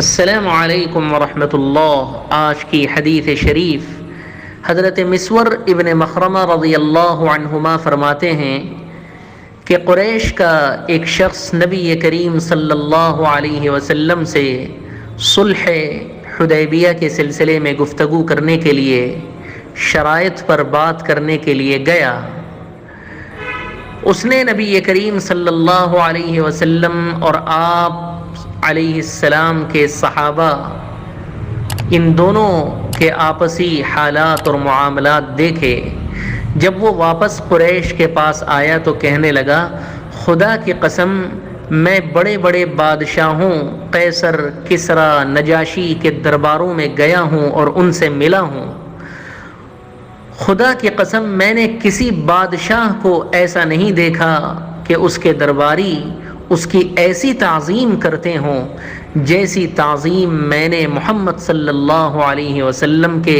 السلام علیکم ورحمۃ اللہ۔ آج کی حدیث شریف حضرت مسور ابن مخرمہ رضی اللہ عنہما فرماتے ہیں کہ قریش کا ایک شخص نبی کریم صلی اللہ علیہ وسلم سے صلح حدیبیہ کے سلسلے میں گفتگو کرنے کے لیے، شرائط پر بات کرنے کے لیے گیا۔ اس نے نبی کریم صلی اللہ علیہ وسلم اور آپ علیہ السلام کے صحابہ، ان دونوں کے آپسی حالات اور معاملات دیکھے۔ جب وہ واپس قریش کے پاس آیا تو کہنے لگا، خدا کی قسم میں بڑے بڑے بادشاہوں قیصر، کسریٰ، نجاشی کے درباروں میں گیا ہوں اور ان سے ملا ہوں۔ خدا کی قسم میں نے کسی بادشاہ کو ایسا نہیں دیکھا کہ اس کے درباری اس کی ایسی تعظیم کرتے ہوں جیسی تعظیم میں نے محمد صلی اللہ علیہ وسلم کے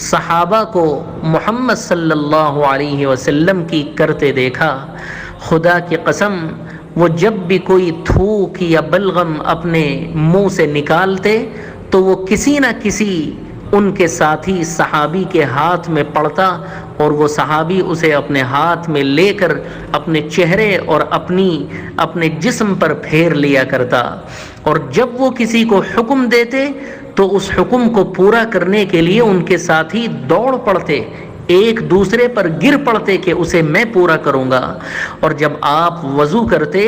صحابہ کو محمد صلی اللہ علیہ وسلم کی کرتے دیکھا۔ خدا کی قسم وہ جب بھی کوئی تھوک یا بلغم اپنے منہ سے نکالتے تو وہ کسی نہ کسی ان کے ساتھی صحابی کے ہاتھ میں پڑتا اور وہ صحابی اسے اپنے ہاتھ میں لے کر اپنے چہرے اور اپنے جسم پر پھیر لیا کرتا، اور جب وہ کسی کو حکم دیتے تو اس حکم کو پورا کرنے کے لیے ان کے ساتھی دوڑ پڑتے، ایک دوسرے پر گر پڑتے کہ اسے میں پورا کروں گا۔ اور جب آپ وضو کرتے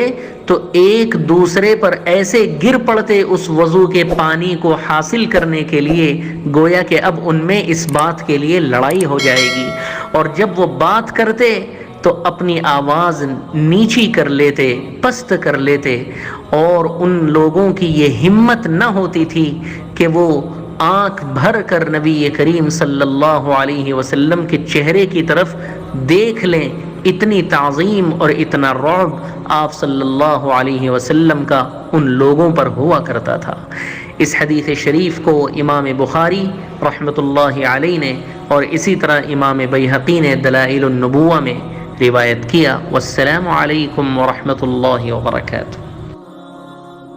تو ایک دوسرے پر ایسے گر پڑتے اس وضو کے پانی کو حاصل کرنے کے لیے، گویا کہ اب ان میں اس بات کے لیے لڑائی ہو جائے گی۔ اور جب وہ بات کرتے تو اپنی آواز نیچی کر لیتے، پست کر لیتے، اور ان لوگوں کی یہ ہمت نہ ہوتی تھی کہ وہ آنکھ بھر کر نبی کریم صلی اللہ علیہ وسلم کے چہرے کی طرف دیکھ لیں۔ اتنی تعظیم اور اتنا رعب آپ صلی اللہ علیہ وسلم کا ان لوگوں پر ہوا کرتا تھا۔ اس حدیث شریف کو امام بخاری رحمۃ اللہ علیہ نے اور اسی طرح امام بیہقی نے دلائل النبوہ میں روایت کیا۔ والسلام علیکم ورحمۃ اللہ وبرکاتہ۔